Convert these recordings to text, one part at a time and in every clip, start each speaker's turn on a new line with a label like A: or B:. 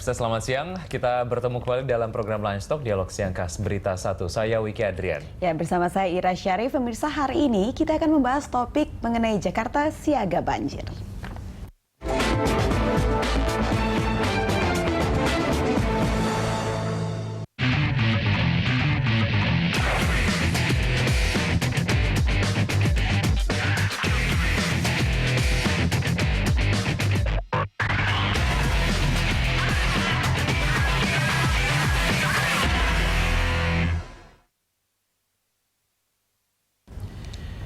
A: pemirsa selamat siang. Kita bertemu kembali dalam program Lunch Talk Dialog Siang Khas Berita 1. Saya Wiki Adrian.
B: Ya, bersama saya Ira Syarif. Pemirsa, hari ini kita akan membahas topik mengenai Jakarta siaga banjir.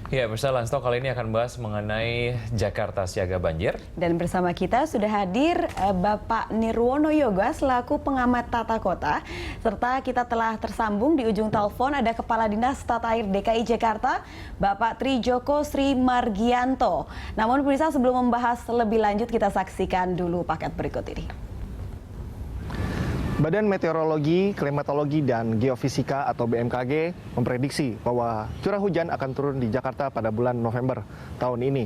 A: Ya, pemirsa Lunch Talk kali ini akan bahas mengenai Jakarta siaga banjir.
B: Dan bersama kita sudah hadir Bapak Nirwono Yoga selaku pengamat tata kota. Serta kita telah tersambung di ujung telepon ada Kepala Dinas Tata Air DKI Jakarta, Bapak Tri Joko Sri Margianto. Namun pemirsa, sebelum membahas lebih lanjut kita saksikan dulu paket berikut ini.
C: Badan Meteorologi, Klimatologi, dan Geofisika atau BMKG memprediksi bahwa curah hujan akan turun di Jakarta pada bulan November tahun ini.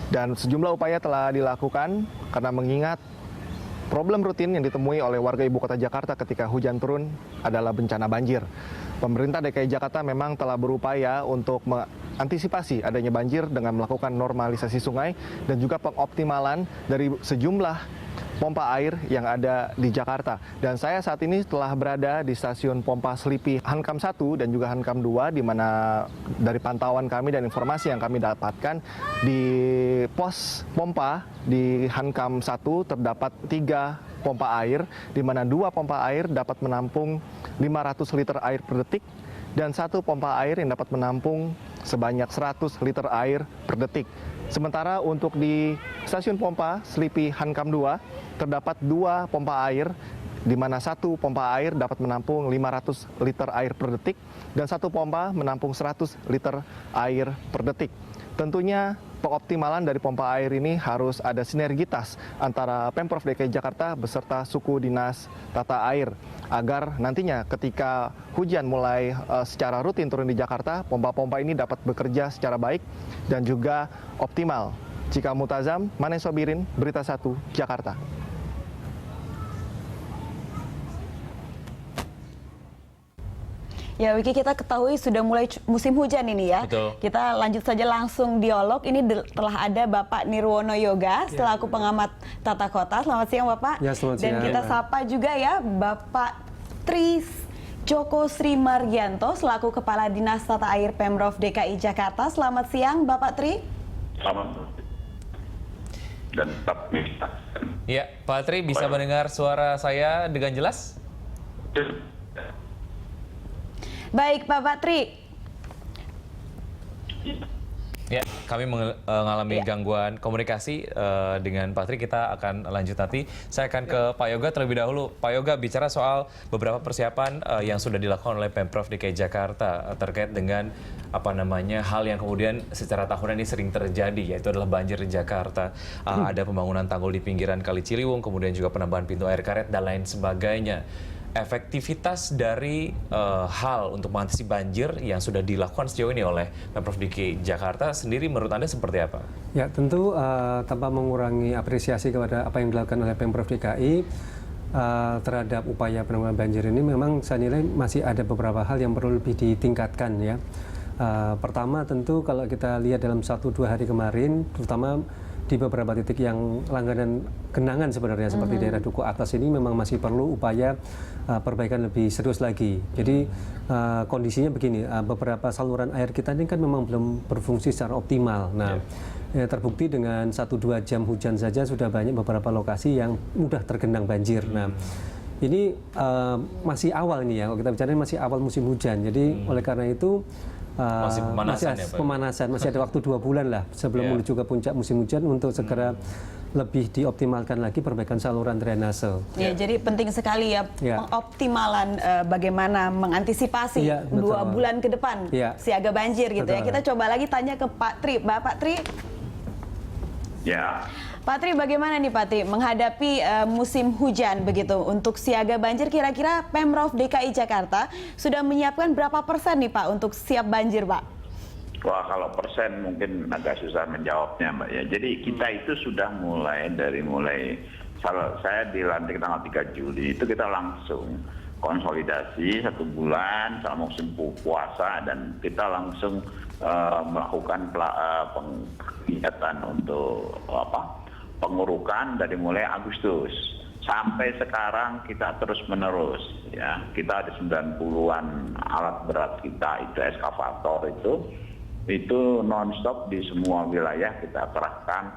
C: Dan sejumlah upaya telah dilakukan karena mengingat problem rutin yang ditemui oleh warga ibu kota Jakarta ketika hujan turun adalah bencana banjir. Pemerintah DKI Jakarta memang telah berupaya untuk mengantisipasi adanya banjir dengan melakukan normalisasi sungai dan juga pengoptimalan dari sejumlah pompa air yang ada di Jakarta. Dan saya saat ini telah berada di stasiun pompa Selipi Hankam 1 dan juga Hankam 2, di mana dari pantauan kami dan informasi yang kami dapatkan di pos pompa di Hankam 1 terdapat 3 pompa air, di mana 2 pompa air dapat menampung 500 liter air per detik dan 1 pompa air yang dapat menampung sebanyak 100 liter air per detik. Sementara untuk di stasiun pompa Selipi Hankam 2 terdapat 2 pompa air, di mana 1 pompa air dapat menampung 500 liter air per detik dan 1 pompa menampung 100 liter air per detik. Tentunya pengoptimalan dari pompa air ini harus ada sinergitas antara Pemprov DKI Jakarta beserta suku dinas tata air agar nantinya ketika hujan mulai secara rutin turun di Jakarta, pompa-pompa ini dapat bekerja secara baik dan juga optimal. Cika Mutazam, Mane Sobirin, Berita 1, Jakarta.
B: Ya, Wiki, kita ketahui sudah mulai musim hujan ini ya.
A: Betul.
B: Kita lanjut saja langsung dialog. Ini telah ada Bapak Nirwono Yoga selaku pengamat tata kota. Selamat siang, Bapak.
D: Ya, selamat siang.
B: Dan kita sapa juga ya Bapak Tri Joko Sri Margianto selaku Kepala Dinas Tata Air Pemprov DKI Jakarta. Selamat siang, Bapak Tri.
E: Selamat dan tetap bisa.
A: Ya, Pak Tri bisa mendengar suara saya dengan jelas?
B: Baik, Bapak Tri.
A: Ya, kami mengalami gangguan komunikasi dengan Pak Tri. Kita akan lanjut nanti. Saya akan ke Pak Yoga terlebih dahulu. Pak Yoga, bicara soal beberapa persiapan yang sudah dilakukan oleh Pemprov DKI Jakarta terkait dengan hal yang kemudian secara tahunan ini sering terjadi, yaitu adalah banjir di Jakarta. Ada pembangunan tanggul di pinggiran Kali Ciliwung, kemudian juga penambahan pintu air karet dan lain sebagainya. Efektivitas dari hal untuk mengatasi banjir yang sudah dilakukan sejauh ini oleh Pemprov DKI Jakarta sendiri menurut Anda seperti apa?
D: Ya, tentu tanpa mengurangi apresiasi kepada apa yang dilakukan oleh Pemprov DKI terhadap upaya penanggulangan banjir ini, memang saya nilai masih ada beberapa hal yang perlu lebih ditingkatkan ya. Pertama, tentu kalau kita lihat dalam 1-2 hari kemarin, terutama di beberapa titik yang langganan genangan sebenarnya seperti daerah Duku Atas ini memang masih perlu upaya perbaikan lebih serius lagi. Jadi kondisinya begini, beberapa saluran air kita ini kan memang belum berfungsi secara optimal. Nah, terbukti dengan 1-2 jam hujan saja sudah banyak beberapa lokasi yang mudah tergenang banjir. Nah, ini masih awal ini ya, kalau kita bicara masih awal musim hujan. Jadi oleh karena itu
A: masih
D: pemanasan, masih ada waktu 2 bulan lah sebelum menuju ke puncak musim hujan untuk segera lebih dioptimalkan lagi perbaikan saluran drainase.
B: Ya, jadi penting sekali ya pengoptimalan bagaimana mengantisipasi 2 bulan ke depan siaga banjir gitu ya. Kita coba lagi tanya ke Pak Tri. Bapak Tri.
E: Ya.
B: Pak Tri, bagaimana nih Pak Tri menghadapi musim hujan begitu untuk siaga banjir? Kira-kira Pemprov DKI Jakarta sudah menyiapkan berapa persen nih Pak untuk siap banjir, Pak?
E: Wah, kalau persen mungkin agak susah menjawabnya, Mbak ya. Jadi kita itu sudah mulai saya dilantik tanggal 3 Juli itu kita langsung konsolidasi 1 bulan selama musim puasa dan kita langsung melakukan kegiatan untuk pengurukan dari mulai Agustus sampai sekarang kita terus menerus ya. Kita ada 90-an alat berat kita itu eskavator itu non-stop di semua wilayah kita kerahkan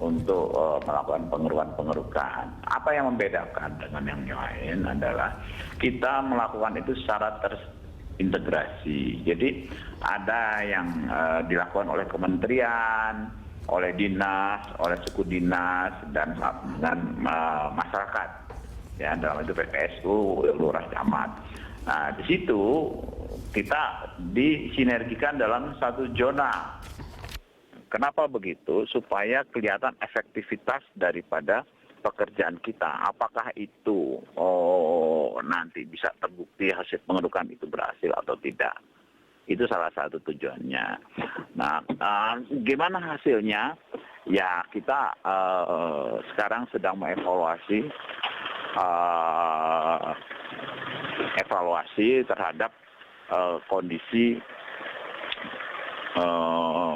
E: untuk melakukan pengerukan. Apa yang membedakan dengan yang lain adalah kita melakukan itu secara terintegrasi. Jadi ada yang dilakukan oleh kementerian, oleh dinas, oleh suku dinas dan masyarakat. Ya, dalam itu PPSU, lurah, camat. Nah, di situ kita disinergikan dalam satu zona. Kenapa begitu? Supaya kelihatan efektivitas daripada pekerjaan kita. Apakah itu nanti bisa terbukti hasil pengerukan itu berhasil atau tidak? Itu salah satu tujuannya. Nah, gimana hasilnya? Ya, kita sekarang sedang mengevaluasi terhadap kondisi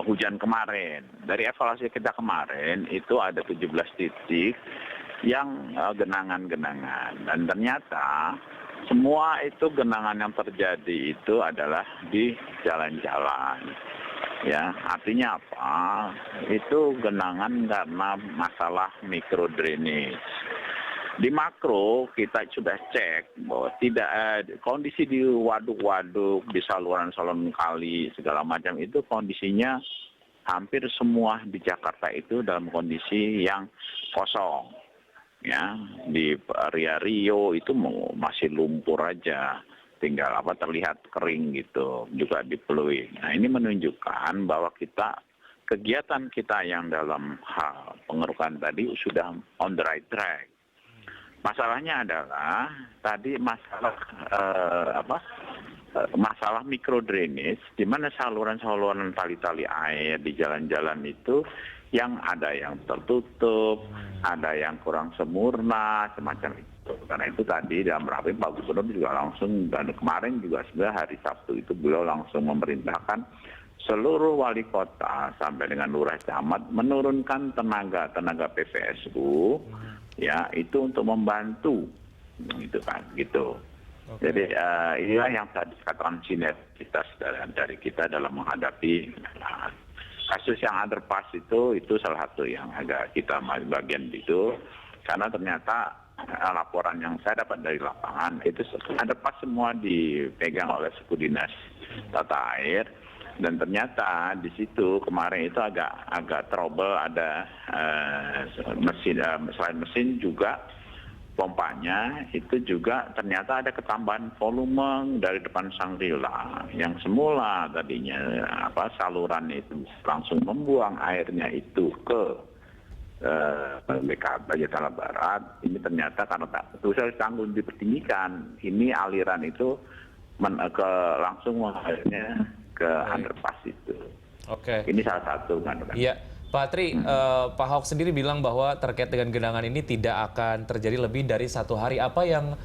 E: hujan kemarin. Dari evaluasi kita kemarin itu ada 17 titik yang genangan-genangan dan ternyata semua itu genangan yang terjadi itu adalah di jalan-jalan. Ya, artinya apa? Itu genangan karena masalah micro drainage. Di makro kita sudah cek bahwa tidak kondisi di waduk-waduk, di saluran-saluran kali segala macam itu kondisinya hampir semua di Jakarta itu dalam kondisi yang kosong. Ya, di area Rio itu masih lumpur aja, tinggal terlihat kering gitu, juga di Pluit. Nah, ini menunjukkan bahwa kegiatan kita yang dalam hal pengerukan tadi sudah on the right track. Masalahnya adalah tadi masalah micro drainage, di mana saluran-saluran tali-tali air di jalan-jalan itu yang ada yang tertutup, ada yang kurang sempurna, semacam itu. Karena itu tadi dalam rapat Pak Gubernur juga langsung, dan kemarin juga sebenarnya hari Sabtu itu beliau langsung memerintahkan seluruh wali kota sampai dengan lurah camat menurunkan tenaga PPSU. Ya, itu untuk membantu, gitu kan, gitu. Okay. Jadi inilah yang tadi katakan sinergitas dari kita dalam menghadapi kasus yang underpass itu salah satu yang agak kita bagian itu, karena ternyata laporan yang saya dapat dari lapangan itu underpass semua dipegang oleh suku dinas tata air. Dan ternyata di situ kemarin itu agak trouble, ada mesin, selain mesin juga pompanya itu juga ternyata ada ketambahan volume dari depan Shangri-La yang semula tadinya saluran itu langsung membuang airnya itu ke BKB Jakarta Barat. Ini ternyata karena tak betul tanggung dipertinggikan, ini aliran itu langsung akhirnya ke underpass itu. Oke. Ini salah satu kan.
A: Iya, Pak Tri, Pak Ahok sendiri bilang bahwa terkait dengan genangan ini tidak akan terjadi lebih dari 1 hari. Apa yang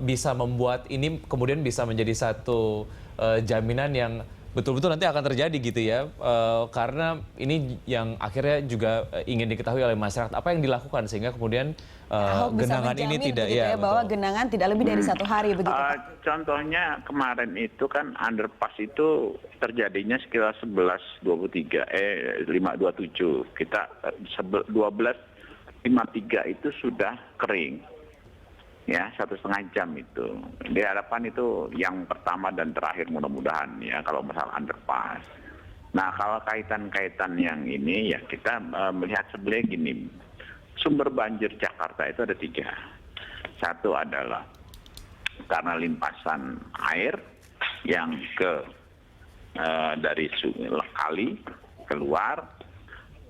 A: bisa membuat ini kemudian bisa menjadi satu jaminan yang betul-betul nanti akan terjadi gitu ya? Karena ini yang akhirnya juga ingin diketahui oleh masyarakat. Apa yang dilakukan sehingga kemudian genangan ini tidak
B: ya bahwa genangan tidak lebih dari 1 hari begitu.
E: Contohnya kemarin itu kan underpass itu terjadinya sekitar 5:27. Kita 12:53 itu sudah kering. Ya, 1,5 jam itu. Diharapkan itu yang pertama dan terakhir mudah-mudahan ya kalau masalah underpass. Nah, kalau kaitan-kaitan yang ini ya kita melihat sebelah gini. Sumber banjir Jakarta itu ada 3. Satu adalah karena limpasan air yang dari kali keluar.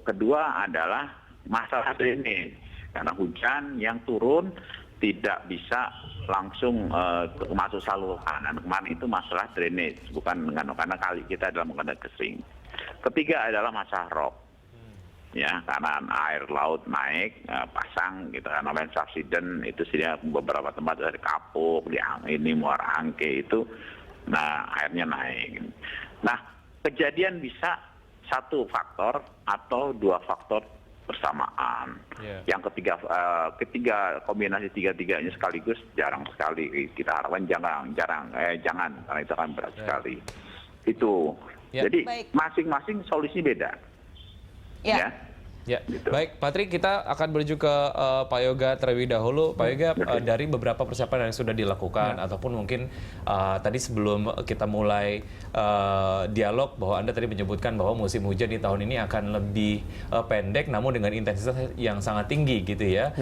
E: Kedua adalah masalah drainage. Karena hujan yang turun tidak bisa langsung masuk saluran. Kemarin itu masalah drainage, bukan karena kali kita dalam keadaan kering. Ketiga adalah masalah rob. ya karena air laut naik pasang gitu kan, namanya subsiden itu sih beberapa tempat dari Kapuk di ini Muara Angke itu, nah airnya naik. Nah kejadian bisa satu faktor atau dua faktor bersamaan. Yang ketiga kombinasi tiga-tiganya sekaligus jarang sekali, kita harapkan jangan karena itu akan berat sekali itu. Jadi masing-masing solusi beda. Ya.
A: Gitu. Baik, Pak Tri, kita akan menuju ke Pak Yoga terlebih dahulu. Pak Yoga, dari beberapa persiapan yang sudah dilakukan ataupun mungkin tadi sebelum kita mulai dialog bahwa Anda tadi menyebutkan bahwa musim hujan di tahun ini akan lebih pendek namun dengan intensitas yang sangat tinggi gitu ya.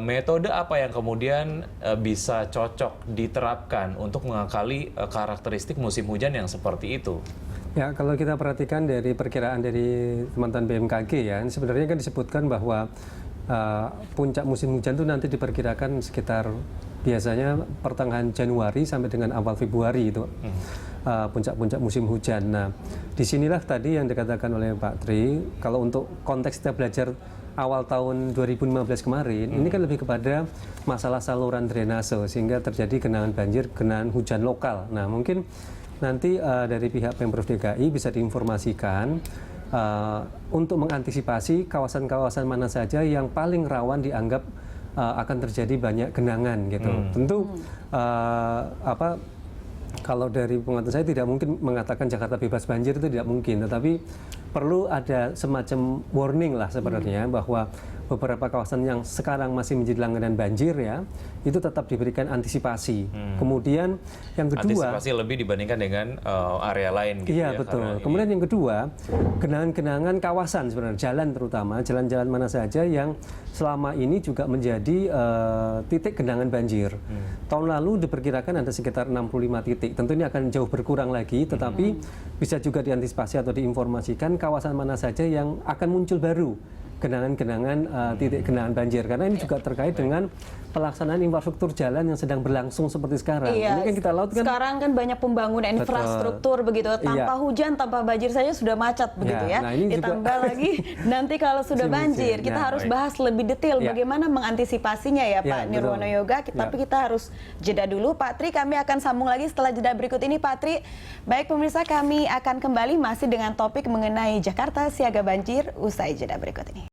A: Metode apa yang kemudian bisa cocok diterapkan untuk mengakali karakteristik musim hujan yang seperti itu?
D: Ya, kalau kita perhatikan dari perkiraan dari teman-teman BMKG ya, ini sebenarnya kan disebutkan bahwa puncak musim hujan itu nanti diperkirakan sekitar biasanya pertengahan Januari sampai dengan awal Februari itu puncak-puncak musim hujan. Nah, disinilah tadi yang dikatakan oleh Pak Tri, kalau untuk konteks kita belajar awal tahun 2015 kemarin, ini kan lebih kepada masalah saluran drainase sehingga terjadi genangan banjir, genangan hujan lokal. Nah, mungkin nanti dari pihak Pemprov DKI bisa diinformasikan untuk mengantisipasi kawasan-kawasan mana saja yang paling rawan dianggap akan terjadi banyak genangan gitu. Tentu kalau dari pengetahuan saya tidak mungkin mengatakan Jakarta bebas banjir, itu tidak mungkin, tetapi perlu ada semacam warning lah sebenarnya bahwa beberapa kawasan yang sekarang masih menjadi langganan banjir ya, itu tetap diberikan antisipasi. Kemudian yang kedua,
A: antisipasi lebih dibandingkan dengan area lain gitu ya.
D: Iya betul. Kemudian yang kedua, genangan-genangan kawasan sebenarnya, jalan terutama, jalan-jalan mana saja yang selama ini juga menjadi titik genangan banjir. Tahun lalu diperkirakan ada sekitar 65 titik. Tentu ini akan jauh berkurang lagi, tetapi bisa juga diantisipasi atau diinformasikan kawasan mana saja yang akan muncul baru genangan-genangan titik genangan banjir, karena ini juga terkait dengan pelaksanaan infrastruktur jalan yang sedang berlangsung seperti sekarang.
B: Iya,
D: ini kan kita laut kan
B: sekarang kan banyak pembangunan infrastruktur begitu, tanpa hujan, tanpa banjir saja sudah macet begitu ya.
D: Nah, ini
B: ditambah
D: juga
B: lagi nanti kalau sudah banjir, kita harus bahas lebih detail bagaimana mengantisipasinya ya Pak Nirwono Yoga. Tapi kita harus jeda dulu. Pak Tri, kami akan sambung lagi setelah jeda berikut ini Pak Tri. Baik pemirsa, kami akan kembali masih dengan topik mengenai Jakarta siaga banjir usai jeda berikut ini.